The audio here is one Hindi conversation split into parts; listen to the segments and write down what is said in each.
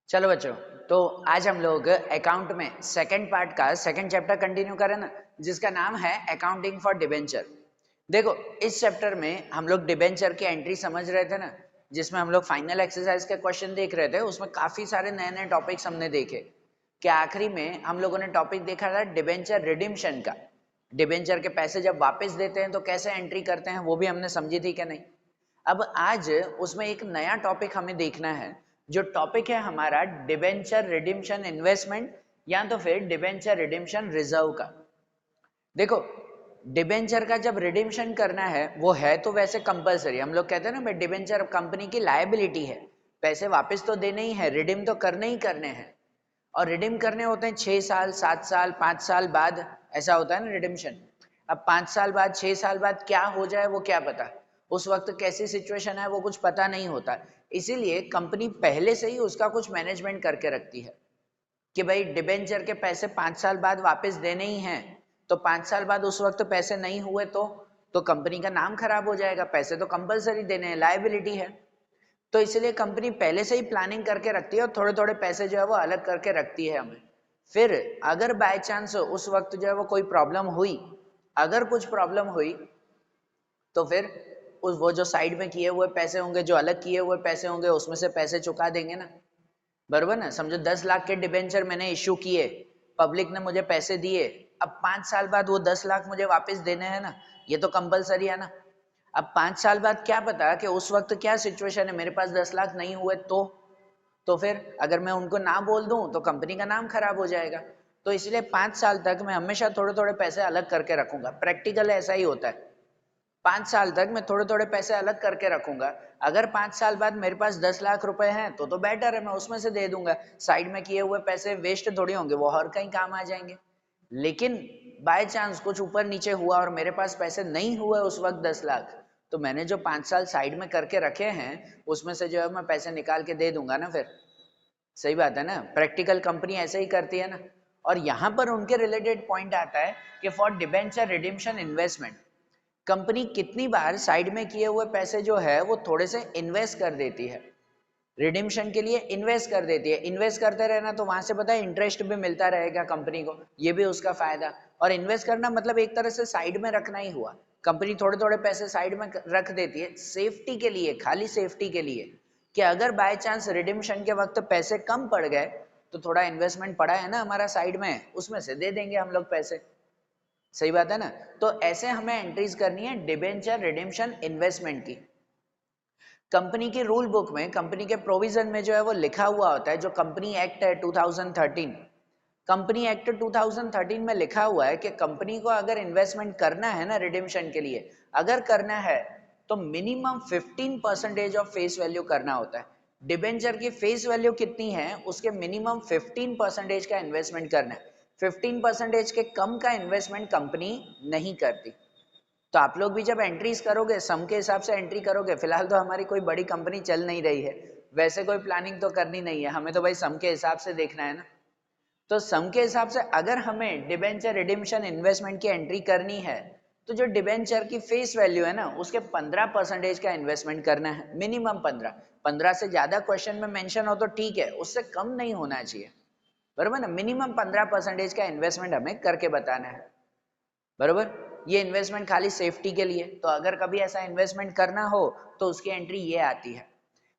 चलो बच्चों, तो आज हम लोग अकाउंट में सेकंड पार्ट का सेकंड चैप्टर कंटिन्यू करें ना, जिसका नाम है अकाउंटिंग फॉर डिबेंचर। देखो, इस चैप्टर में हम लोग डिबेंचर की एंट्री समझ रहे थे ना, जिसमें हम लोग फाइनल एक्सरसाइज के क्वेश्चन देख रहे थे। उसमें काफी सारे नए नए टॉपिक्स हमने देखे कि आखिरी में हम लोगों ने टॉपिक देखा था डिबेंचर रिडिम्पशन का। डिबेंचर के पैसे जब वापस देते हैं तो कैसे एंट्री करते हैं, वो भी हमने समझी थी कि नहीं। अब आज उसमें एक नया टॉपिक हमें देखना है, जो टॉपिक है हमारा डिबेंचर रिडिम्पशन इन्वेस्टमेंट या तो फिर डिबेंचर रिडिम्पशन रिजर्व का। देखो, डिबेंचर का जब रिडिम्पशन करना है वो है तो वैसे कंपलसरी। हम लोग कहते हैं ना भाई, डिबेंचर कंपनी की लायबिलिटी है, पैसे वापस तो देने ही है, रिडीम तो करने ही करने हैं। और रिडीम करने होते हैं 6 साल 7 साल 5 साल बाद, ऐसा होता है ना रिडिम्पशन। अब 5 साल बाद 6 साल बाद क्या हो जाए वो क्या पता, उस वक्त कैसी सिचुएशन है वो कुछ पता नहीं होता। इसीलिए कंपनी पहले से ही उसका कुछ मैनेजमेंट करके रखती है कि भाई डिबेंचर के पैसे 5 साल बाद वापस देने ही हैं। तो 5 साल बाद उस वक्त पैसे नहीं हुए तो कंपनी का नाम खराब हो जाएगा। पैसे तो कंपलसरी देने हैं, लायबिलिटी है। तो इसलिए कंपनी पहले से ही प्लानिंग करके रखती है और थोड़े थोड़े पैसे जो है वो अलग करके रखती है हमें। फिर अगर बाय चांस उस वक्त जो है वो कोई प्रॉब्लम हुई, अगर कुछ प्रॉब्लम हुई तो फिर उस वो जो साइड में किए हुए पैसे होंगे, जो अलग किए हुए पैसे होंगे, उसमें से पैसे चुका देंगे ना। बरोबर ना। समझो 10 लाख के डिबेंचर मैंने इश्यू किए, पब्लिक ने मुझे पैसे दिए, अब 5 साल बाद वो 10 लाख मुझे वापस देने हैं ना, ये तो कंपलसरी है ना। अब 5 साल बाद क्या पता कि उस वक्त क्या सिचुएशन है, मेरे पास 10 लाख नहीं हुए तो फिर अगर मैं उनको ना बोल दूं तो कंपनी का नाम खराब हो जाएगा। तो इसलिए 5 साल तक मैं हमेशा थोड़े थोड़े पैसे अलग करके रखूंगा। प्रैक्टिकल ऐसा ही होता है, 5 साल तक मैं थोड़े थोड़े पैसे अलग करके रखूंगा। अगर 5 साल बाद मेरे पास 10 लाख रुपए हैं तो बेटर है, मैं उसमें से दे दूंगा। साइड में किए हुए पैसे वेस्ट थोड़ी होंगे, वो हर कहीं काम आ जाएंगे। लेकिन बाय चांस कुछ ऊपर नीचे हुआ और मेरे पास पैसे नहीं हुए उस वक्त 10 लाख, तो मैंने जो 5 साल साइड में करके रखे हैं उसमें से जो है मैं पैसे निकाल के दे दूंगा ना फिर। सही बात है ना, प्रैक्टिकल कंपनी ऐसे ही करती है ना। और यहां पर उनके रिलेटेड पॉइंट आता है कि for debenture redemption investment, company कितनी बार साइड में किए हुए पैसे जो है वो थोड़े से इन्वेस्ट कर देती है, रिडिम्पशन के लिए इन्वेस्ट कर देती है। इन्वेस्ट करते रहना तो वहां से पता है इंटरेस्ट भी मिलता रहेगा कंपनी को, ये भी उसका फायदा। और इन्वेस्ट करना मतलब एक तरह से साइड में रखना ही हुआ। कंपनी थोड़े थोड़े पैसे साइड में रख देती है सेफ्टी के लिए, खाली सेफ्टी के लिए, कि अगर बाय चांस रिडिम्पशन के वक्त पैसे कम पड़ गए तो थोड़ा इन्वेस्टमेंट पड़ा है ना हमारा साइड में, उसमें से दे देंगे हम लोग पैसे। सही बात है ना। तो ऐसे हमें एंट्रीज करनी है डिबेंचर रिडेम्पशन इन्वेस्टमेंट की। कंपनी की रूल बुक में, कंपनी के प्रोविजन में जो है वो लिखा हुआ होता है, जो कंपनी एक्ट है 2013। कंपनी एक्ट 2013 में लिखा हुआ है कि कंपनी को अगर इन्वेस्टमेंट करना है ना रिडेम्पशन के लिए, अगर करना है तो मिनिमम 15% ऑफ फेस वैल्यू करना होता है। डिबेंचर की फेस वैल्यू कितनी है, उसके मिनिमम 15% का इन्वेस्टमेंट करना है। 15% के कम का इन्वेस्टमेंट कंपनी नहीं करती। तो आप लोग भी जब एंट्रीज करोगे सम के हिसाब से एंट्री करोगे। फिलहाल तो हमारी कोई बड़ी कंपनी चल नहीं रही है, वैसे कोई प्लानिंग तो करनी नहीं है, हमें तो भाई सम के हिसाब से देखना है ना। तो सम के हिसाब से अगर हमें डिबेंचर रिडिम्पशन इन्वेस्टमेंट की एंट्री करनी है तो जो डिबेंचर की फेस वैल्यू है ना उसके 15% का इन्वेस्टमेंट करना है, मिनिमम 15। से ज्यादा क्वेश्चन में मेंशन हो तो ठीक है, उससे कम नहीं होना चाहिए। बराबर ना, मिनिमम 15% का इन्वेस्टमेंट हमें करके बताना है। बरोबर। ये इन्वेस्टमेंट खाली सेफ्टी के लिए, तो अगर कभी ऐसा इन्वेस्टमेंट करना हो तो उसकी एंट्री ये आती है।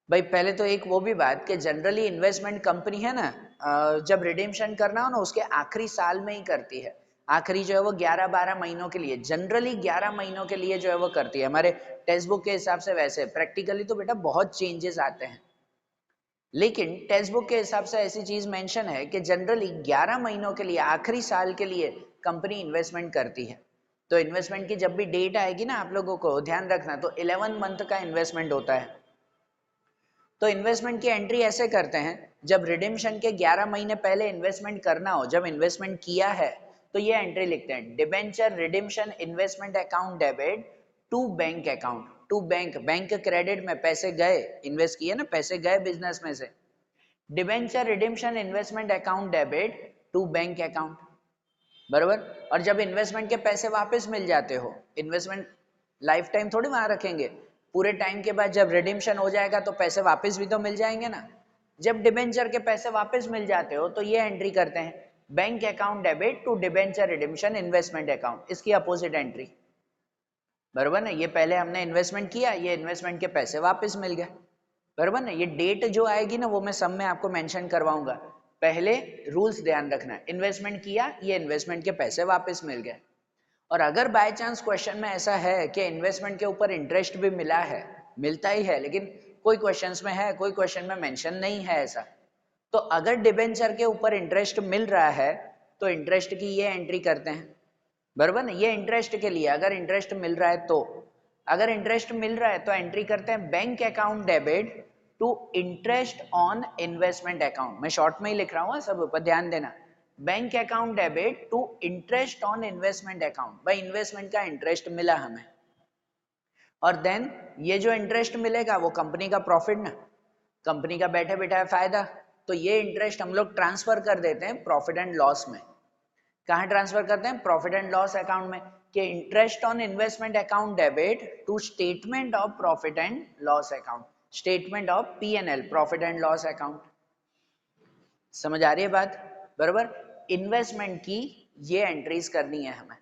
भाई पहले तो एक वो भी बात कि जनरली इन्वेस्टमेंट कंपनी है ना, जब रिडेम्पशन करना हो ना उसके आखिरी साल में ही करती है। आखिरी जो है वो 11-12 महीनों के लिए, जनरली 11 महीनों के लिए जो है वो करती है हमारे टेक्स्ट बुक के हिसाब से। वैसे प्रैक्टिकली तो बेटा बहुत चेंजेस आते हैं, लेकिन टेक्स्ट बुक के हिसाब से ऐसी चीज मेंशन है कि जनरली 11 महीनों के लिए, आखिरी साल के लिए कंपनी इन्वेस्टमेंट करती है। तो इन्वेस्टमेंट की जब भी डेट आएगी ना, आप लोगों को ध्यान रखना, तो 11 मंथ का इन्वेस्टमेंट होता है। तो इन्वेस्टमेंट की एंट्री ऐसे करते हैं, जब रिडेम्पशन के 11 महीने पहले इन्वेस्टमेंट करना हो, जब इन्वेस्टमेंट किया है तो ये एंट्री लिखते हैं, debenture redemption investment account debit to bank account. To bank, bank credit में पैसे गए, इन्वेस्ट किए ना, पैसे गए बिजनेस में से। Debenture redemption investment account debit to bank account. बरोबर। और जब इन्वेस्टमेंट के पैसे वापस मिल जाते हो, इन्वेस्टमेंट लाइफ टाइम थोड़ी वहां रखेंगे, पूरे टाइम के बाद जब रिडीम्शन हो जाएगा तो पैसे वापस भी तो मिल जाएंगे ना। जब डिबेंचर के पैसे वापस मिल जाते हो तो ये एंट्री करते हैं, bank account debit to debenture redemption investment account, इसकी अपोजिट एंट्री, बराबर ना। ये पहले हमने इन्वेस्टमेंट किया, ये इन्वेस्टमेंट के पैसे वापस मिल गए, बराबर ना। ये डेट जो आएगी ना वो मैं सब में आपको मेंशन करवाऊंगा, पहले रूल्स ध्यान रखना, इन्वेस्टमेंट किया, ये इन्वेस्टमेंट के पैसे वापस मिल गए। और अगर बाय चांस क्वेश्चन में ऐसा है कि इन्वेस्टमेंट के ऊपर इंटरेस्ट भी मिला है, मिलता ही है, लेकिन कोई क्वेश्चंस में है, कोई क्वेश्चन में मेंशन नहीं है ऐसा, तो अगर डिबेंचर के ऊपर इंटरेस्ट मिल रहा है तो इंटरेस्ट की ये एंट्री करते हैं, बराबर ना। ये इंटरेस्ट के लिए अगर इंटरेस्ट मिल रहा है तो, अगर इंटरेस्ट मिल रहा है तो एंट्री करते हैं bank account debit to interest on investment account. मैं शॉर्ट में ही लिख रहा हूँ, सब ऊपर ध्यान देना, bank account debit to interest on investment account, भाई इन्वेस्टमेंट का इंटरेस्ट मिला हमें, और देन ये जो इंटरेस्ट मिलेगा वो कंपनी का प्रॉफिट ना, कंपनी का बैठे बैठा फायदा, तो ये इंटरेस्ट हम लोग ट्रांसफर कर देते हैं प्रॉफिट एंड लॉस में। कहाँ ट्रांसफर करते हैं? प्रॉफिट एंड लॉस अकाउंट में, कि interest on investment account debit to statement of profit and loss account, statement of P&L, profit and loss account. समझ आ रही है बात? बराबर। इन्वेस्टमेंट की ये एंट्रीज करनी है हमें।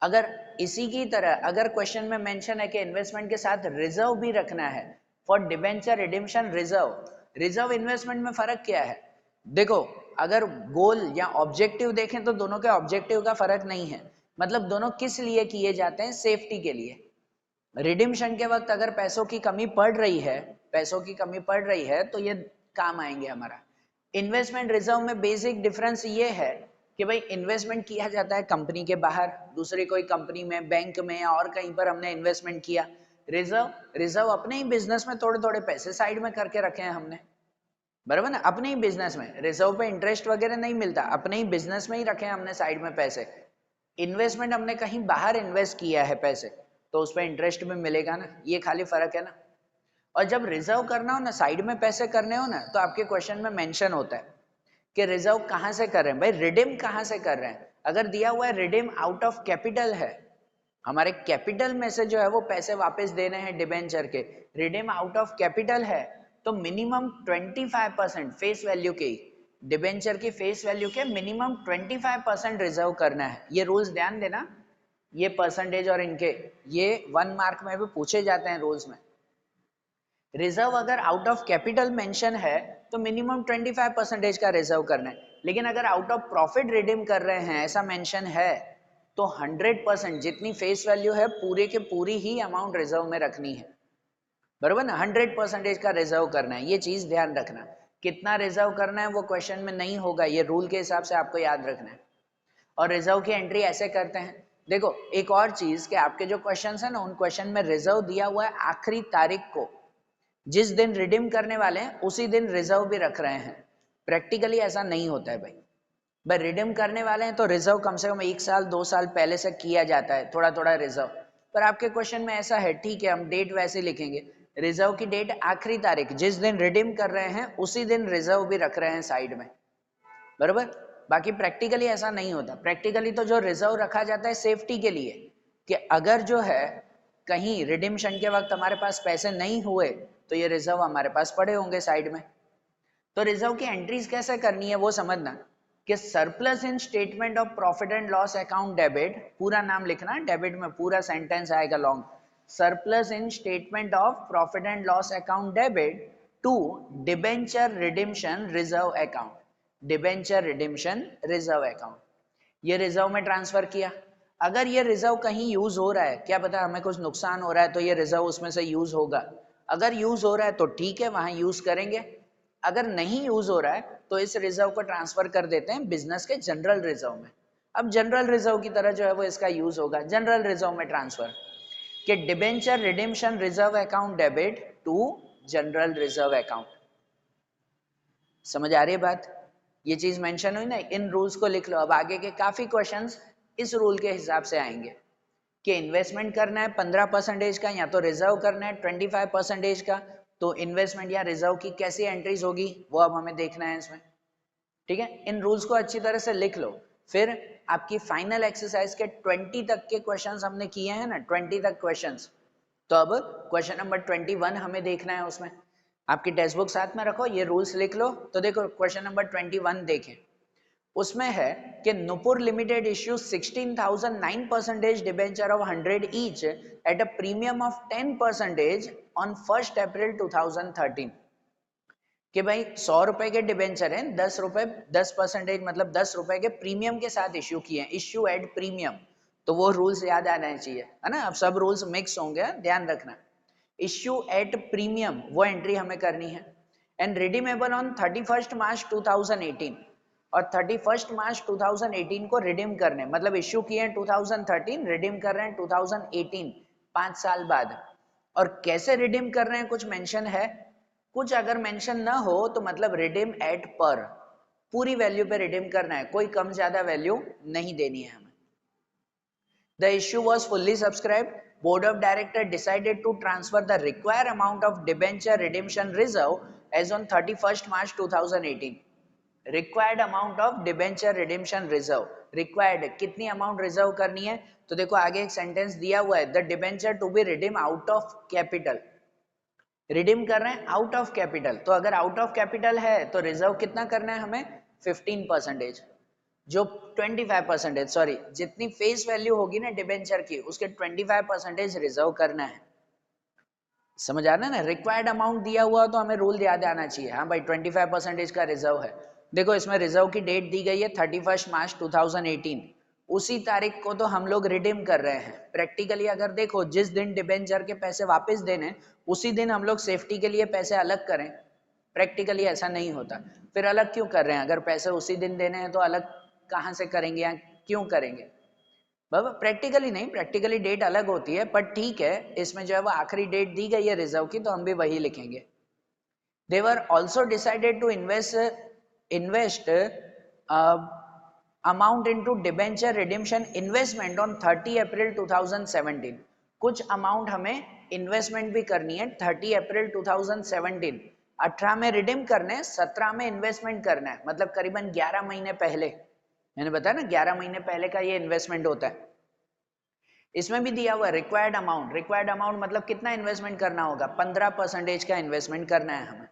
अगर इसी की तरह अगर क्वेश्चन में मेंशन है कि इन्वेस्टमेंट के साथ रिजर्व भी रखना है, for debenture redemption reserve, reserve investment में फर्क क्या है? देखो, अगर गोल या ऑब्जेक्टिव देखें तो दोनों के ऑब्जेक्टिव का फर्क नहीं है, मतलब दोनों किस लिए किए जाते हैं? सेफ्टी के लिए। रिडेम्पशन के वक्त अगर पैसों की कमी पड़ रही है, पैसों की कमी पड़ रही है तो ये काम आएंगे हमारा। इन्वेस्टमेंट रिजर्व में बेसिक डिफरेंस ये है कि भाई इन्वेस्टमेंट किया जाता है कंपनी के बाहर, दूसरी कोई कंपनी में, बैंक में या और कहीं पर हमने इन्वेस्टमेंट किया। रिजर्व अपने ही बिजनेस में थोड़े थोड़े पैसे साइड में करके रखे हैं हमने, बराबर ना। अपने ही बिजनेस में, रिजर्व पे इंटरेस्ट वगैरह नहीं मिलता, अपने ही बिजनेस में ही रखे हैं हमने साइड में पैसे। इन्वेस्टमेंट हमने कहीं बाहर इन्वेस्ट किया है पैसे, तो उस पर इंटरेस्ट भी मिलेगा ना, ये खाली फर्क है ना। और जब रिजर्व करना हो ना, साइड में पैसे करने हो ना, तो आपके क्वेश्चन में मेंशन होता है कि रिजर्व कहां से कर रहे हैं, भाई रिडीम कहां से कर रहे हैं। अगर दिया हुआ है रिडीम आउट ऑफ कैपिटल है, हमारे कैपिटल में से जो है वो पैसे वापस देने हैं डिबेंचर के, रिडीम आउट ऑफ कैपिटल है, तो मिनिमम 25% फेस वैल्यू के, डिबेंचर की फेस वैल्यू के मिनिमम 25% रिजर्व करना है। ये रूल्स ध्यान देना, ये परसेंटेज और इनके ये 1 मार्क में भी पूछे जाते हैं रूल्स में। रिजर्व अगर आउट ऑफ कैपिटल मेंशन है तो मिनिमम 25% का रिजर्व करना है, लेकिन अगर आउट ऑफ प्रॉफिट रिडीम कर रहे हैं ऐसा मेंशन है तो 100% जितनी फेस वैल्यू है पूरे के पूरी ही अमाउंट रिजर्व में रखनी है, बराबर ना। 100% का रिजर्व करना है, ये चीज ध्यान रखना। कितना रिजर्व करना है वो क्वेश्चन में नहीं होगा, ये रूल के हिसाब से आपको याद रखना है। और रिजर्व की एंट्री ऐसे करते हैं, देखो एक और चीज कि आपके जो क्वेश्चन है ना, उन क्वेश्चन में रिजर्व दिया हुआ है आखिरी तारीख को, जिस दिन रिडीम करने वाले हैं उसी दिन रिजर्व भी रख रहे हैं। प्रैक्टिकली ऐसा नहीं होता है भाई रिडीम करने वाले हैं तो रिजर्व कम से कम 1 साल 2 साल पहले से किया जाता है, थोड़ा थोड़ा रिजर्व। पर आपके क्वेश्चन में ऐसा है, ठीक है हम डेट वैसे लिखेंगे, रिजर्व की डेट आखिरी तारीख, जिस दिन रिडीम कर रहे हैं उसी दिन रिजर्व भी रख रहे हैं साइड में, बराबर। बाकी प्रैक्टिकली ऐसा नहीं होता। प्रैक्टिकली तो जो रिजर्व रखा जाता है सेफ्टी के लिए, कि अगर जो है कहीं रिडीम्शन के वक्त हमारे पास पैसे नहीं हुए तो ये रिजर्व हमारे पास पड़े होंगे साइड में। तो रिजर्व की एंट्रीज कैसे करनी है वो समझना, कि surplus in statement of profit and loss account debit, पूरा नाम लिखना, डेबिट में पूरा सेंटेंस आएगा long, surplus in statement of profit and loss account debit to debenture redemption reserve account, debenture redemption reserve account, ये रिजर्व में ट्रांसफर किया। अगर ये रिजर्व कहीं यूज हो रहा है, क्या पता हमें कुछ नुकसान हो रहा है तो ये रिजर्व उसमें से यूज होगा, अगर यूज हो रहा है तो ठीक है वहां यूज करेंगे, अगर नहीं यूज हो रहा है तो इस रिजर्व को ट्रांसफर कर देते हैं बिजनेस के जनरल रिजर्व में। अब जनरल रिजर्व की तरह जो है वो इसका यूज होगा, जनरल रिजर्व में ट्रांसफर, कि debenture redemption reserve account debit to general reserve account. समझ आ रही है बात? ये चीज मेंशन हुई ना, इन रूल्स को लिख लो। अब आगे के काफी क्वेश्चंस इस रूल के हिसाब से आएंगे कि इन्वेस्टमेंट करना है 15% का, या तो रिजर्व करना है 25% का, तो इन्वेस्टमेंट या रिजर्व की कैसी एंट्रीज होगी वो अब हमें देखना है इसमें, ठीक है। इन रूल्स को अच्छी तरह से लिख लो। फिर आपकी फाइनल एक्सरसाइज के 20 तक के क्वेश्चंस हमने किए हैं ना, 20 तक क्वेश्चंस, तो अब क्वेश्चन नंबर 21 हमें देखना है उसमें। आपकी टेक्स्ट बुक साथ में रखो, ये रूल्स लिख लो। तो देखो क्वेश्चन नंबर 21 देखें, उसमें है कि Nupur limited issue 16,009% debenture of 100 each at a premium of 10% on 1 अप्रैल 2013। कि भाई 100 रुपए के डिबेंचर हैं, 10% मतलब 10 रुपए के प्रीमियम के साथ इश्यू किए हैं, इश्यू एट प्रीमियम। तो वो रूल्स याद आने चाहिए, है ना। अब सब रूल्स मिक्स होंगे, ध्यान रखना। इश्यू एट प्रीमियम वो एंट्री हमें करनी है। एंड रिडीमेबल ऑन 31 मार्च 2018, और 31 मार्च 2018 को रिडीम करने, मतलब इश्यू किए हैं 2013, रिडीम कर रहे हैं 2018, 5 साल बाद। और कैसे रिडीम कर रहे हैं कुछ मेंशन है, कुछ अगर मेंशन ना हो तो मतलब रिडीम एट पर, पूरी वैल्यू पे रिडीम करना है, कोई कम ज्यादा वैल्यू नहीं देनी है हमें। The issue was fully subscribed. Board of Directors decided to transfer the required amount of debenture redemption reserve as on 31st March 2018. Required amount of debenture redemption reserve. Required कितनी amount reserve करनी है, तो देखो आगे एक sentence दिया हुआ है, the debenture to be redeemed out of capital. Redeem कर रहे हैं आउट ऑफ कैपिटल, तो अगर आउट ऑफ कैपिटल है तो रिजर्व कितना करना है हमें, 15%, जो 25%, सॉरी, जितनी फेस वैल्यू होगी ना डिबेंचर की, उसके 25% रिजर्व करना है। समझ आ रहा है ना, रिक्वायर्ड अमाउंट दिया हुआ तो हमें रूल याद आना चाहिए, हाँ भाई 25% का रिजर्व है। देखो इसमें रिजर्व की डेट दी गई है 31 मार्च 2018, उसी तारीख को तो हम लोग रिडीम कर रहे हैं। प्रैक्टिकली अगर देखो जिस दिन डिबेंचर के पैसे वापस देने, उसी दिन हम लोग सेफ्टी के लिए पैसे अलग करें, प्रैक्टिकली ऐसा नहीं होता। फिर अलग क्यों कर रहे हैं, अगर पैसे उसी दिन देने हैं तो अलग कहाँ से करेंगे या क्यों करेंगे बाबा, प्रैक्टिकली नहीं, प्रैक्टिकली डेट अलग होती है, पर ठीक है इसमें जो है वो आखिरी डेट दी गई है रिजर्व की, तो हम भी वही लिखेंगे। They were also decided to invest amount into debenture redemption investment on 30 अप्रैल 2017। कुछ अमाउंट हमें इन्वेस्टमेंट भी करनी है 30 अप्रैल 2017। 18 में रिडीम करने, 17 में इन्वेस्टमेंट करना है, मतलब करीबन 11 महीने पहले। मैंने बताया ना 11 महीने पहले का ये इन्वेस्टमेंट होता है। इसमें भी दिया हुआ रिक्वायर्ड अमाउंट, रिक्वायर्ड अमाउंट मतलब कितना इन्वेस्टमेंट करना होगा, 15% का इन्वेस्टमेंट करना है हमें,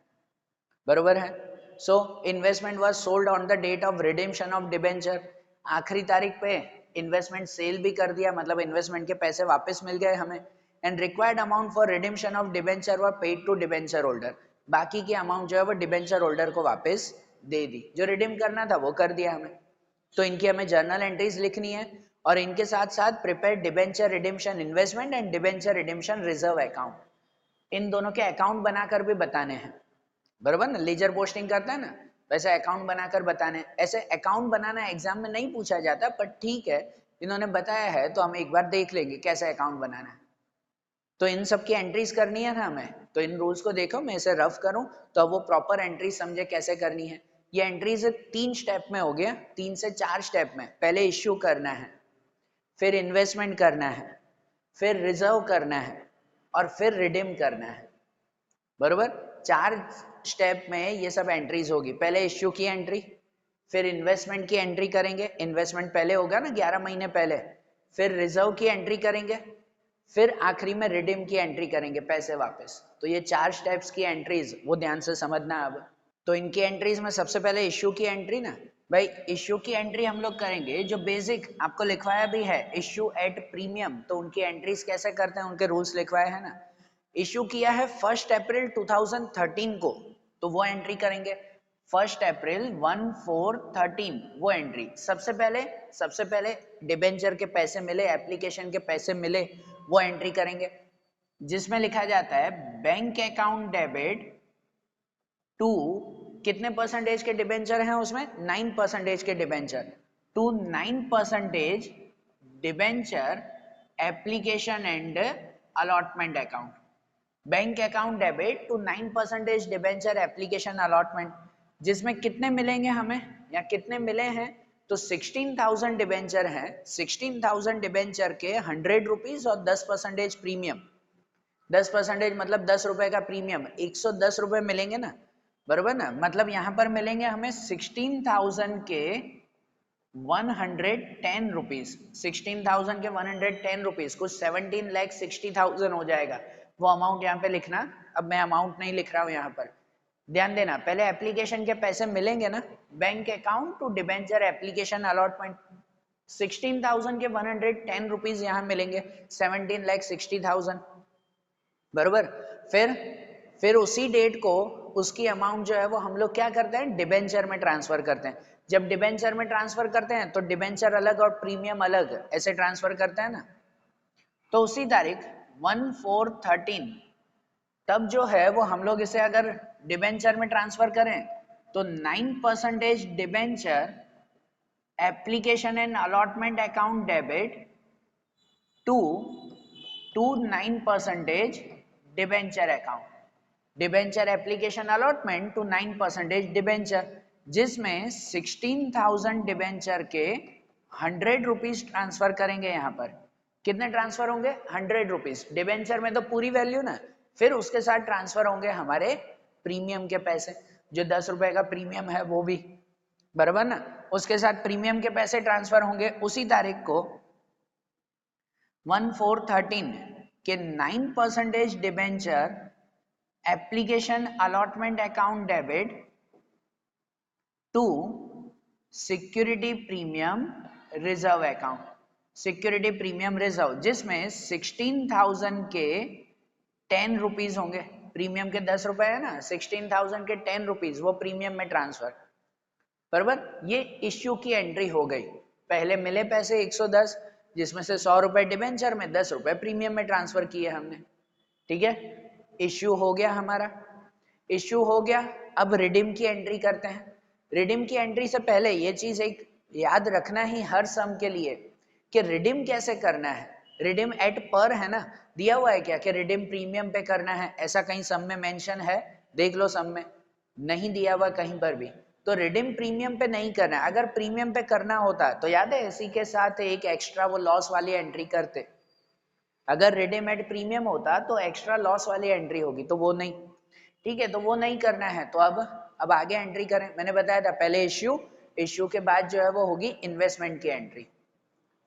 बरोबर है। So investment was sold on the date of redemption of debenture, आखिरी तारीख पे इन्वेस्टमेंट सेल भी कर दिया, मतलब इन्वेस्टमेंट के पैसे वापस मिल गए हमें। And required amount for redemption of debenture were paid to debenture holder, बाकी की अमाउंट जो है वो डिबेंचर होल्डर को वापस दे दी, जो रिडीम करना था वो कर दिया हमें। तो इनकी हमें जर्नल एंट्रीज लिखनी है, और इनके साथ साथ prepare debenture redemption investment and debenture redemption reserve account, इन दोनों के अकाउंट बनाकर भी बताने हैं, बराबर ना। लेजर पोस्टिंग करता है ना, वैसे अकाउंट बनाकर बताने। ऐसे अकाउंट बनाना एग्जाम में नहीं पूछा जाता, पर ठीक है इन्होंने बताया है तो हम एक बार देख लेंगे कैसे अकाउंट बनाना है। तो इन सब की एंट्रीज करनी है ना हमें, तो इन रूल्स को देखो, मैं इसे रफ करूं तो वो प्रॉपर एंट्री समझे कैसे करनी है। ये एंट्रीज 3 स्टेप में हो गया, 3 से 4 स्टेप में। पहले इश्यू करना है, फिर इन्वेस्टमेंट करना है, फिर रिजर्व करना है, और फिर रिडीम करना है, बरोबर। 4 स्टेप में ये सब एंट्रीज होगी। पहले इश्यू की एंट्री, फिर इन्वेस्टमेंट की एंट्री करेंगे, इन्वेस्टमेंट पहले होगा ना 11 महीने पहले, फिर रिजर्व की एंट्री करेंगे, फिर आखिरी में रिडीम की एंट्री करेंगे, पैसे वापस। तो ये 4 स्टेप्स की एंट्रीज, वो ध्यान से समझना। अब तो इनकी एंट्रीज में सबसे पहले इश्यू की एंट्री ना भाई, इश्यू की एंट्री हम लोग करेंगे जो बेसिक आपको लिखवाया भी है, इश्यू एट प्रीमियम। तो उनकी एंट्रीज कैसे करते हैं, उनके रूल्स लिखवाए हैं ना। इश्यू किया है 1 अप्रैल 2013 को, तो वो एंट्री करेंगे 1 अप्रैल 1413, वो एंट्री। सबसे पहले डिबेंचर के पैसे मिले, एप्लीकेशन के पैसे मिले, वो एंट्री करेंगे, जिसमें लिखा जाता है बैंक अकाउंट डेबिट टू, कितने परसेंटेज के डिबेंचर हैं उसमें, 9% के debenture, to 9% debenture application and allotment account. Bank account debit to 9% debenture application allotment, जिसमें कितने मिलेंगे हमें या कितने मिले हैं, तो 16,000 डिबेंचर हैं। 16,000 डिबेंचर के 100 रुपीज और 10% प्रीमियम, 10% मतलब 10 रुपए का प्रीमियम, 110 रुपए मिलेंगे ना, बरोबर ना। मतलब यहाँ पर मिलेंगे हमें 16,000 के 110 रुपीज, 16,000 के 110 रुपीज, कुछ 17,60,000 हो जाएगा। वो अमाउंट यहाँ पे लिखना अब मैं अमाउंट नहीं लिख रहा हूँ यहाँ पर, ध्यान देना। पहले एप्लीकेशन के पैसे मिलेंगे ना, bank account to debenture application allotment 16,000 के 110 रुपीज यहाँ मिलेंगे, 17,60,000 बरोबर। फिर उसी डेट को उसकी अमाउंट जो है वो हम लोग क्या करते हैं, डिबेंचर में ट्रांसफर करते हैं। जब डिबेंचर में ट्रांसफर करते हैं तो डिबेंचर अलग और प्रीमियम अलग ऐसे ट्रांसफर करते हैं ना। तो उसी तारीख 1/4/13 तब जो है वो हम लोग इसे अगर डिबेंचर में ट्रांसफर करें तो 9% debenture application and allotment account debit to 9% debenture account, debenture application allotment to 9% debenture, जिसमें 16,000 डिबेंचर के 100 रुपीज ट्रांसफर करेंगे। यहाँ पर कितने ट्रांसफर होंगे, 100 रुपीज। डिबेंचर में तो पूरी वैल्यू ना, फिर उसके साथ ट्रांसफर होंगे हमारे प्रीमियम के पैसे, जो 10 रुपए का प्रीमियम है वो भी, बराबर ना, उसके साथ प्रीमियम के पैसे ट्रांसफर होंगे। उसी तारीख को 1/4/13 के 9% debenture application allotment account debit to security premium reserve account, security premium reserve, जिसमें 16,000 के 10 रुपीज होंगे। प्रीमियम के 10 रुपए है ना, 16,000 के 10 रुपीज वो प्रीमियम में ट्रांसफर, बराबर। ये इश्यू की एंट्री हो गई। पहले मिले पैसे 110, जिसमें से 100 रुपए डिबेंचर में, 10 रुपए प्रीमियम में ट्रांसफर किए हमने, ठीक है। इश्यू हो गया हमारा, इश्यू हो गया। अब रिडीम की एंट्री करते हैं। रिडीम की एंट्री से पहले ये चीज एक याद रखना ही हर सम के लिए कि रिडीम कैसे करना है। रिडीम एट पर है ना, दिया हुआ है क्या कि रिडीम प्रीमियम पे करना है, ऐसा कहीं सम में मेंशन है, देख लो सम में, नहीं दिया हुआ कहीं पर भी। तो रिडीम प्रीमियम पे नहीं करना है। अगर प्रीमियम पे करना होता तो याद है इसी के साथ एक एक्स्ट्रा वो लॉस वाली एंट्री करते। अगर रिडीम एट प्रीमियम होता तो एक्स्ट्रा लॉस वाली एंट्री होगी, तो वो नहीं, ठीक है, तो वो नहीं करना है। तो अब आगे एंट्री करें। मैंने बताया था पहले इश्यू, इश्यू के बाद जो है वो होगी इन्वेस्टमेंट की एंट्री,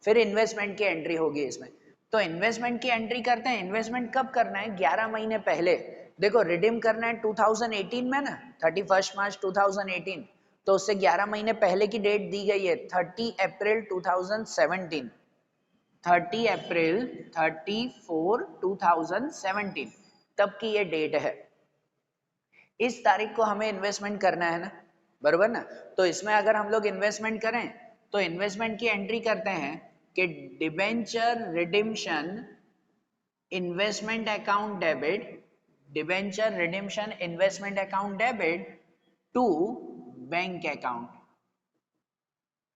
फिर इन्वेस्टमेंट की एंट्री होगी इसमें। तो इन्वेस्टमेंट की एंट्री करते हैं। इन्वेस्टमेंट कब करना है, 11 महीने पहले। देखो रिडीम करना है 2018 में ना, 31 मार्च 2018, तो उससे 11 महीने पहले की डेट दी गई है 30 अप्रैल 2017, 30 अप्रैल 34 2017 तब की ये डेट है। इस तारीख को हमें इन्वेस्टमेंट करना है ना, बराबर ना। तो इसमें अगर हम लोग इन्वेस्टमेंट करें तो इन्वेस्टमेंट की एंट्री करते हैं कि debenture redemption investment account debit, debenture redemption investment account debit to bank account,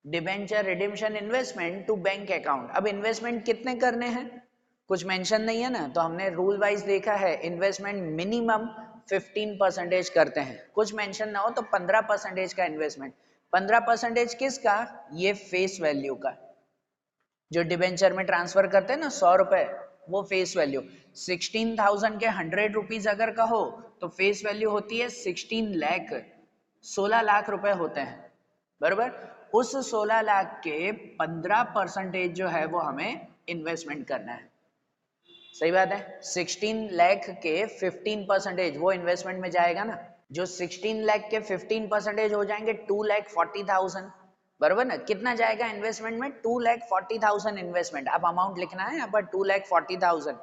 debenture redemption investment to bank account. अब इन्वेस्टमेंट कितने करने हैं कुछ मेंशन नहीं है ना, तो हमने रूल वाइज देखा है इन्वेस्टमेंट मिनिमम 15% करते हैं। कुछ मेंशन ना हो तो 15% का इन्वेस्टमेंट। 15% किसका, ये फेस वैल्यू का, जो डिबेंचर में ट्रांसफर करते हैं ना 100 रुपए, वो फेस वैल्यू। 16,000 के 100 रुपीज अगर कहो तो फेस वैल्यू होती है 16 लाख, 16 लाख रुपए होते हैं, बराबर। उस 16 लाख के 15% जो है वो हमें इन्वेस्टमेंट करना है, सही बात है। 16 लाख के 15% वो इन्वेस्टमेंट में जाएगा ना, जो 16 लाख के 15% हो जाएंगे 2,40,000, बराबर ना। कितना जाएगा इन्वेस्टमेंट में, 2,40,000 इन्वेस्टमेंट। अब अमाउंट लिखना है यहाँ पर 2,40,000,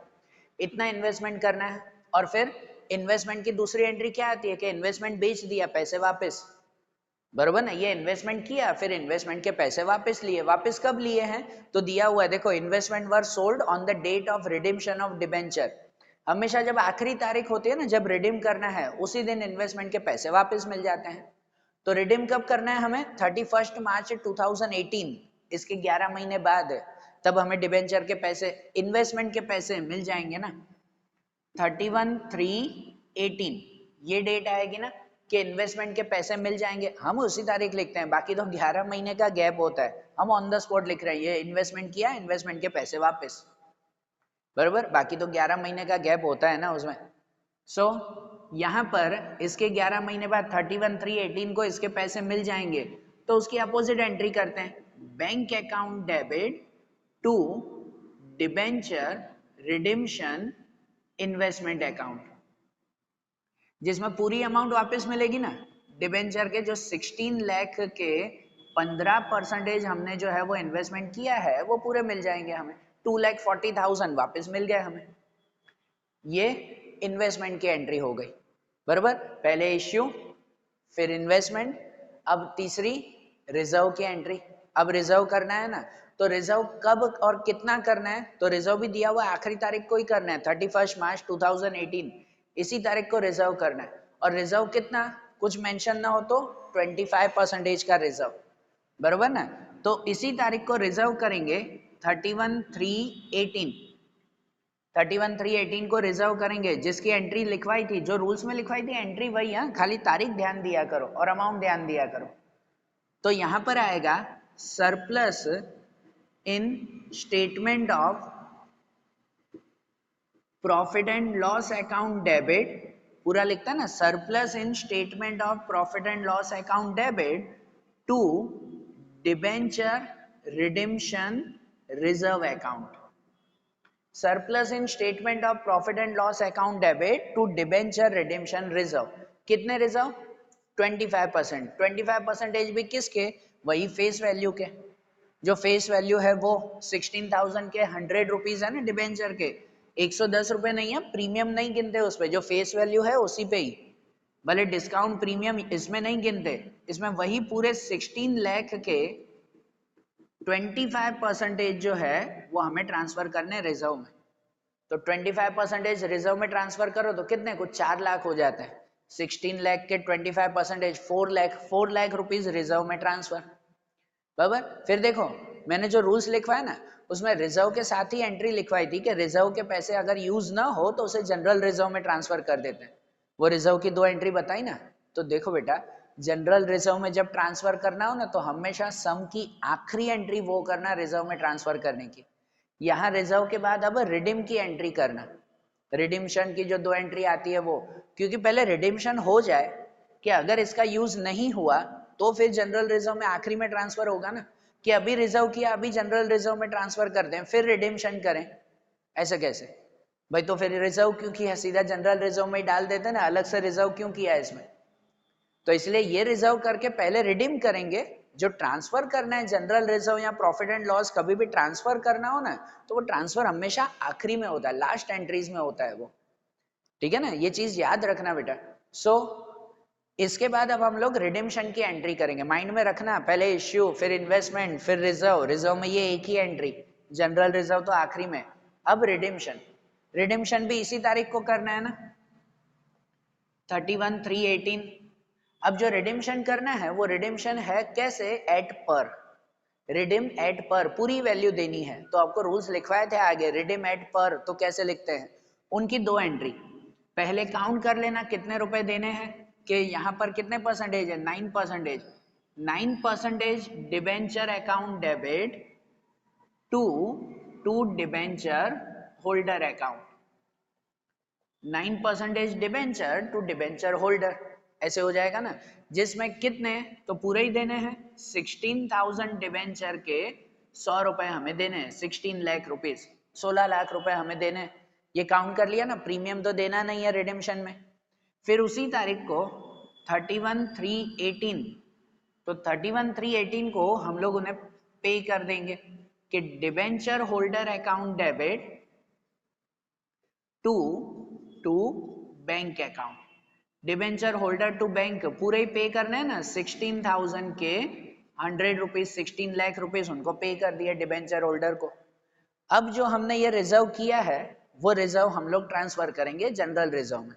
इतना इन्वेस्टमेंट करना है। और फिर इन्वेस्टमेंट की दूसरी एंट्री क्या आती है कि इन्वेस्टमेंट बेच दिया, पैसे वापस, बरोबर ना। ये इन्वेस्टमेंट किया, फिर इन्वेस्टमेंट के पैसे वापस लिए। वापस कब लिए हैं, तो दिया हुआ है देखो, investment were sold on the date of redemption of debenture. हमेशा जब आखिरी तारीख होती है ना, जब रिडीम करना है, उसी दिन इन्वेस्टमेंट के पैसे वापस मिल जाते हैं। तो रिडीम कब करना है हमें, 31 मार्च 2018, इसके 11 महीने बाद, तब हमें डिबेंचर के पैसे, इन्वेस्टमेंट के पैसे मिल जाएंगे ना। 31/3/18 ये डेट आएगी ना कि इन्वेस्टमेंट के पैसे मिल जाएंगे। हम उसी तारीख लिखते हैं, बाकी तो 11 महीने का गैप होता है, हम ऑन द स्पॉट लिख रहे हैं, ये इन्वेस्टमेंट किया, इन्वेस्टमेंट के पैसे वापस, बराबर। बाकी तो 11 महीने का गैप होता है ना उसमें। सो यहाँ पर इसके 11 महीने बाद 31/3/18 को इसके पैसे मिल जाएंगे, तो उसकी अपोजिट एंट्री करते हैं, bank account debit to debenture redemption investment account, जिसमें पूरी अमाउंट वापस मिलेगी ना। डिबेंचर के जो 16 लाख के 15% हमने जो है वो इन्वेस्टमेंट किया है वो पूरे मिल जाएंगे हमें, 2,40,000 वापस मिल गए हमें। ये इन्वेस्टमेंट की एंट्री हो गई, बराबर। पहले इश्यू, फिर इन्वेस्टमेंट, अब तीसरी रिजर्व की एंट्री। अब रिजर्व करना है ना, तो रिजर्व कब और कितना करना है, तो रिजर्व भी दिया हुआ आखिरी तारीख को ही करना है, 31 मार्च 2018, इसी तारीख को रिजर्व करना है। और रिजर्व कितना, कुछ मेंशन ना हो तो 25% का रिजर्व, बराबर ना। तो इसी तारीख को रिजर्व करेंगे 31/3/18, 31/3/18 को रिजर्व करेंगे, जिसकी एंट्री लिखवाई थी, जो रूल्स में लिखवाई थी एंट्री वही है, खाली तारीख ध्यान दिया करो और अमाउंट ध्यान दिया करो। तो यहां पर आएगा surplus in statement of profit and loss account debit, पूरा लिखता है ना, surplus in statement of profit and loss account debit to debenture redemption reserve account. Surplus in statement of profit and loss account debit to debenture redemption reserve. कितने रिजर्व, 25%। 25% भी किसके, वही फेस वैल्यू के। जो फेस वैल्यू है वो 16,000 के 100 रुपीज है ना डिबेंचर के, 110 रुपए नहीं है, प्रीमियम नहीं गिनते उस पे, जो फेस वैल्यू है उसी पे ही, भले डिस्काउंट प्रीमियम इसमें नहीं गिनते, इसमें वही पूरे 16 लाख के 25% जो है वो हमें ट्रांसफर करने रिजर्व में। तो 25% रिजर्व में ट्रांसफर करो तो कितने, कुछ 4 लाख हो जाते हैं। 16 लाख के 25% 4 लाख रुपीज रिजर्व में ट्रांसफर, बराबर। फिर देखो मैंने जो रूल्स लिखवाया ना, उसमें रिजर्व के साथ ही एंट्री लिखवाई थी कि रिजर्व के पैसे अगर यूज ना हो तो उसे जनरल रिजर्व में ट्रांसफर कर देते हैं। वो रिजर्व की 2 एंट्री बताई ना। तो देखो बेटा, जनरल रिजर्व में जब ट्रांसफर करना हो ना, तो हमेशा सम की आखिरी एंट्री वो करना रिजर्व में ट्रांसफर करने की। यहाँ रिजर्व के बाद अब रिडीम की एंट्री करना, रिडीम्शन की जो 2 एंट्री आती है वो, क्योंकि पहले रिडीम्शन हो जाए कि अगर इसका यूज नहीं हुआ तो फिर जनरल रिजर्व में आखिरी में ट्रांसफर होगा ना, कि अभी रिजर्व किया अभी जनरल रिजर्व में ट्रांसफर कर दें फिर रिडीम्शन करें, ऐसे कैसे भाई। तो फिर रिजर्व क्यों किया, सीधा जनरल रिजर्व में ही डाल देते ना, अलग से रिजर्व क्यों किया है इसमें। तो इसलिए ये रिजर्व करके पहले रिडीम करेंगे, जो ट्रांसफर करना है जनरल रिजर्व या प्रॉफिट एंड लॉस कभी भी ट्रांसफर करना हो ना, तो वो ट्रांसफर हमेशा आखिरी में होता है, लास्ट एंट्रीज में होता है वो, ठीक है ना, ये चीज याद रखना बेटा। सो इसके बाद अब हम लोग रिडेम्पशन की एंट्री करेंगे, माइंड में रखना, पहले इश्यू, फिर इन्वेस्टमेंट, फिर रिजर्व, रिजर्व में ये एक ही एंट्री, जनरल रिजर्व तो आखिरी में। अब रिडेम्पशन, रिडेम्पशन भी इसी तारीख को करना है ना, 31/3/18। अब जो रिडेम्पशन करना है वो रिडेम्पशन है कैसे, एट पर, रिडीम एट पर, पूरी वैल्यू देनी है। तो आपको रूल्स लिखवाए थे आगे, रिडीम एट पर तो कैसे लिखते हैं, उनकी 2 एंट्री। पहले काउंट कर लेना कितने रुपए देने हैं, कि यहाँ पर कितने परसेंटेज है, 9%। 9% debenture account debit to to debenture holder account, 9% debenture to debenture holder, ऐसे हो जाएगा ना। जिसमें कितने, तो पूरे ही देने हैं, 16,000 डिबेंचर के 100 रुपए हमें देने हैं, 16 लाख रुपीज, 16 लाख रुपए हमें देने हैं। ये काउंट कर लिया ना, प्रीमियम तो देना नहीं है रिडेम्पशन में। फिर उसी तारीख को 31/3/18, तो 31/3/18 को हम लोग उन्हें पे कर देंगे कि debenture holder account debit to bank account, debenture holder to bank, पूरे ही पे करने हैं ना, 16,000 के 100 रुपीज, 16 लाख रुपीज उनको पे कर दिया डिबेंचर होल्डर को। अब जो हमने ये रिजर्व किया है वो रिजर्व हम लोग ट्रांसफर करेंगे जनरल रिजर्व में,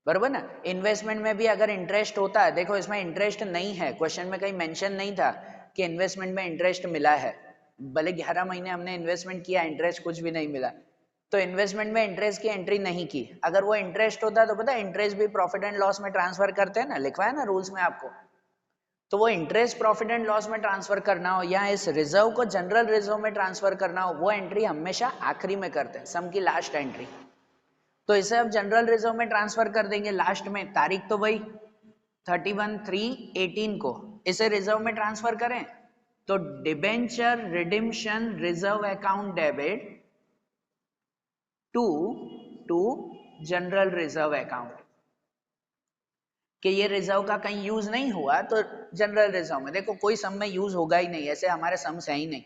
बराबर ना। इन्वेस्टमेंट में भी अगर इंटरेस्ट होता है, देखो इसमें इंटरेस्ट नहीं है, क्वेश्चन में कहीं मेंशन नहीं था कि इन्वेस्टमेंट में इंटरेस्ट मिला है, भले 11 महीने हमने इन्वेस्टमेंट किया, इंटरेस्ट कुछ भी नहीं मिला, तो इन्वेस्टमेंट में इंटरेस्ट की एंट्री नहीं की। अगर वो इंटरेस्ट होता तो पता है इंटरेस्ट भी प्रॉफिट एंड लॉस में ट्रांसफर करते हैं ना, लिखवाया ना रूल्स में आपको। तो वो इंटरेस्ट प्रॉफिट एंड लॉस में ट्रांसफर करना हो या इस रिजर्व को जनरल रिजर्व में ट्रांसफर करना हो, वो एंट्री हमेशा आखिरी में करते हैं, सम की लास्ट एंट्री। तो इसे अब जनरल रिजर्व में ट्रांसफर कर देंगे लास्ट में, तारीख तो वही 31/3/18 को, इसे रिजर्व में ट्रांसफर करें तो debenture redemption reserve account debit to general reserve account, कि ये रिजर्व का कहीं यूज नहीं हुआ तो जनरल रिजर्व में, देखो कोई सम में यूज होगा ही नहीं, ऐसे हमारे सम्स है ही नहीं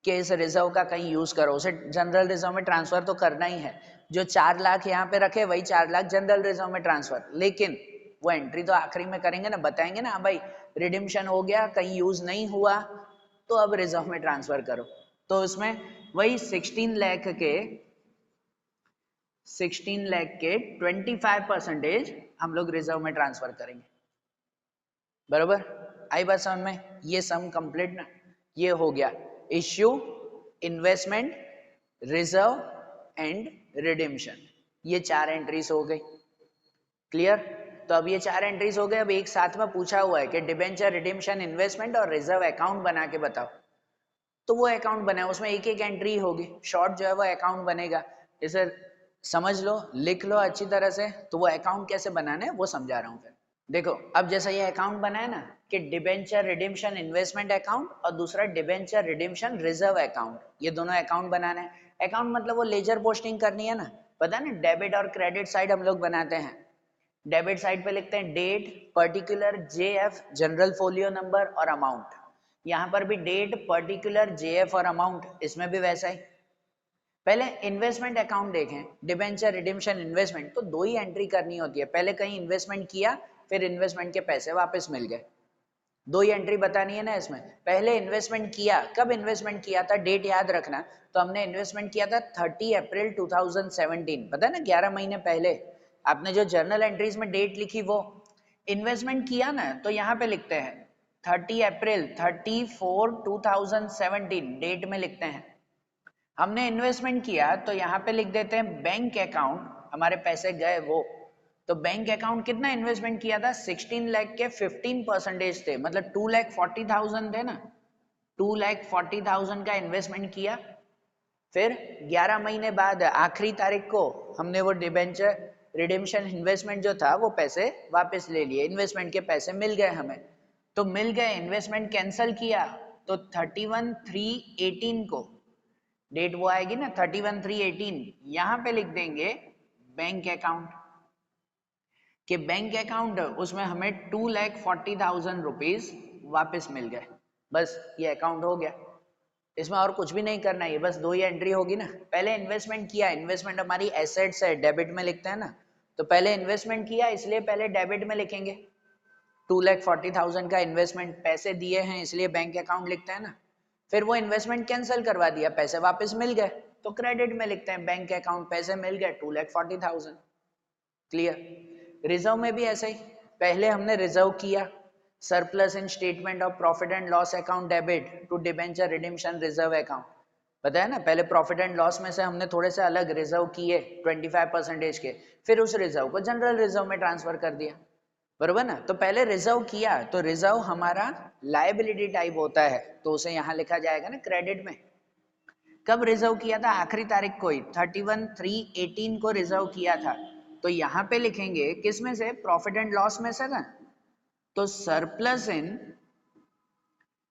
कि इस रिजर्व का कहीं यूज करो, उसे जनरल रिजर्व में ट्रांसफर तो करना ही है। जो 4 लाख यहाँ पे रखे वही 4 लाख जनरल रिजर्व में ट्रांसफर, लेकिन वो एंट्री तो आखिरी में करेंगे ना, बताएंगे ना हाँ भाई रिडिम्पशन हो गया, कहीं यूज नहीं हुआ तो अब रिजर्व में ट्रांसफर करो। तो उसमें वही 16 लाख के 25% हम लोग रिजर्व में ट्रांसफर करेंगे। बरोबर, आई बात समझ में? ये सम कंप्लीट ना, ये हो गया issue, investment, reserve and Redemption, ये 4 एंट्रीज हो गई। क्लियर? तो अब ये 4 एंट्रीज हो गए। अब एक साथ में पूछा हुआ है कि डिबेंचर, रिडिम्पशन, इन्वेस्टमेंट और रिजर्व अकाउंट बना के बताओ, तो वो अकाउंट बना, उसमें एक एक एंट्री होगी, शॉर्ट जो है वो अकाउंट बनेगा। इसे समझ लो, लिख लो अच्छी तरह से, तो वो अकाउंट कैसे बनाना है वो समझा रहा हूँ फिर। देखो अब जैसा ये अकाउंट बना है ना कि डिबेंचर रिडिम्पशन इन्वेस्टमेंट अकाउंट और दूसरा डिबेंचर रिडिम्पशन रिजर्व अकाउंट, ये दोनों अकाउंट बनाना है। अकाउंट मतलब वो लेजर पोस्टिंग करनी है ना, पता है ना, डेबिट और क्रेडिट साइड हम लोग बनाते हैं। डेबिट साइड पे लिखते हैं date, particular, JF, general folio number और अमाउंट। यहाँ पर भी डेट, पर्टिकुलर, जेएफ और अमाउंट, इसमें भी वैसा ही। पहले इन्वेस्टमेंट अकाउंट देखें, डिबेंचर, रिडिम्पशन, इन्वेस्टमेंट, तो 2 ही एंट्री करनी होती है। पहले कहीं इन्वेस्टमेंट किया, फिर इन्वेस्टमेंट के पैसे वापस मिल गए, 2 ही एंट्री बतानी है ना इसमें। पहले इन्वेस्टमेंट किया, कब इन्वेस्टमेंट किया था, डेट याद रखना। तो हमने इन्वेस्टमेंट किया था 30 अप्रैल 2017, पता है ना, 11 महीने पहले। आपने जो जर्नल एंट्रीज में डेट लिखी वो इन्वेस्टमेंट किया ना, तो यहाँ पे लिखते हैं 30 अप्रैल 34/2017 डेट में लिखते हैं। हमने इन्वेस्टमेंट किया तो यहाँ पे लिख देते हैं बैंक अकाउंट, हमारे पैसे गए वो। तो बैंक अकाउंट कितना इन्वेस्टमेंट किया था, 16 लाख के 15% थे, मतलब 2,40,000 थे ना, 2,40,000 का इन्वेस्टमेंट किया। फिर 11 महीने बाद आखिरी तारीख को हमने वो डिबेंचर रिडेम्पशन इन्वेस्टमेंट जो था वो पैसे वापस ले लिए, इन्वेस्टमेंट के पैसे मिल गए हमें। तो मिल गए, इन्वेस्टमेंट कैंसिल किया, तो 31/3/18 को डेट वो आएगी ना 31/3/18, यहाँ पे लिख देंगे बैंक अकाउंट कि बैंक अकाउंट, उसमें हमें 2,40,000 रुपीज वापस मिल गए। बस ये अकाउंट हो गया, इसमें और कुछ भी नहीं करना है, ये बस 2 ही एंट्री होगी ना। पहले इन्वेस्टमेंट किया, इन्वेस्टमेंट हमारी एसेट्स है, डेबिट में लिखते हैं ना, तो पहले इन्वेस्टमेंट किया इसलिए पहले डेबिट में लिखेंगे। 2,40,000 का इन्वेस्टमेंट, पैसे दिए हैं इसलिए बैंक अकाउंट लिखते हैं ना। फिर वो इन्वेस्टमेंट कैंसिल करवा दिया, पैसे वापस मिल गए, तो क्रेडिट में लिखते हैं बैंक अकाउंट, पैसे मिल गए 2,40,000। क्लियर? रिजर्व में भी ऐसे ही, पहले हमने रिजर्व किया, surplus in statement of profit and loss account debit to debenture redemption reserve account, पता है ना, पहले प्रॉफिट एंड लॉस में से हमने थोड़े से अलग रिजर्व किए 25% के, फिर उस रिजर्व को जनरल रिजर्व में ट्रांसफर कर दिया। बरोबर ना? तो पहले रिजर्व किया, तो रिजर्व हमारा लायबिलिटी टाइप होता है, तो उसे यहाँ लिखा जाएगा ना क्रेडिट में। कब रिजर्व किया था, आखिरी तारीख को ही 31/3/18 को रिजर्व किया था, तो यहाँ पे लिखेंगे किस में से, प्रॉफिट एंड लॉस में से ना, तो surplus in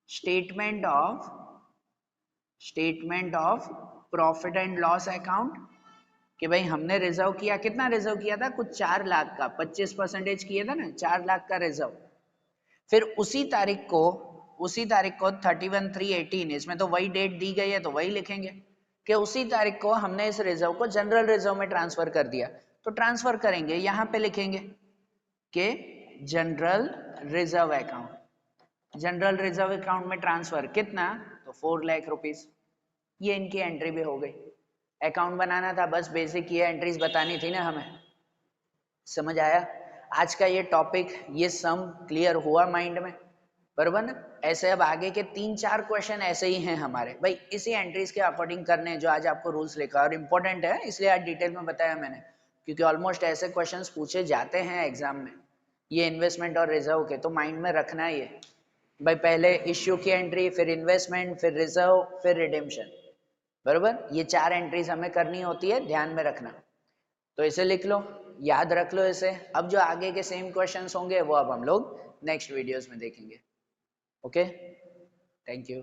statement of profit and loss account, कि भाई हमने रिजर्व किया, कितना रिजर्व किया था, कुछ 4 लाख का, 25% किया था ना, 4 लाख का रिजर्व। फिर उसी तारीख को 31/3/18, इसमें तो वही डेट दी गई है तो वही लिखेंगे कि उसी तारीख को हमने इस रिजर्व को जनरल रिजर्व में ट्रांसफर कर दिया। तो ट्रांसफर करेंगे, यहाँ पे लिखेंगे कि general reserve account, general reserve account में ट्रांसफर कितना, तो 4 लाख रुपीज। ये इनकी एंट्री भी हो गई। अकाउंट बनाना था, बस बेसिक ये एंट्रीज बतानी थी ना हमें। समझ आया? आज का ये टॉपिक, ये सम क्लियर हुआ माइंड में? बराबर ना? ऐसे अब आगे के 3-4 क्वेश्चन ऐसे ही हैं हमारे भाई, इसी एंट्रीज के अकॉर्डिंग करने जो आज आपको रूल्स लिखा, और इम्पोर्टेंट है इसलिए आज डिटेल में बताया मैंने, क्योंकि ऑलमोस्ट ऐसे क्वेश्चंस पूछे जाते हैं एग्जाम में, ये इन्वेस्टमेंट और रिजर्व के, तो माइंड में रखना है ये भाई, पहले इश्यू की एंट्री, फिर इन्वेस्टमेंट, फिर रिजर्व, फिर रिडेम्पशन। बराबर, ये 4 एंट्रीज हमें करनी होती है, ध्यान में रखना। तो इसे लिख लो, याद रख लो इसे। अब जो आगे के सेम क्वेश्चंस होंगे वो अब हम लोग नेक्स्ट वीडियोस में देखेंगे। Okay, thank you.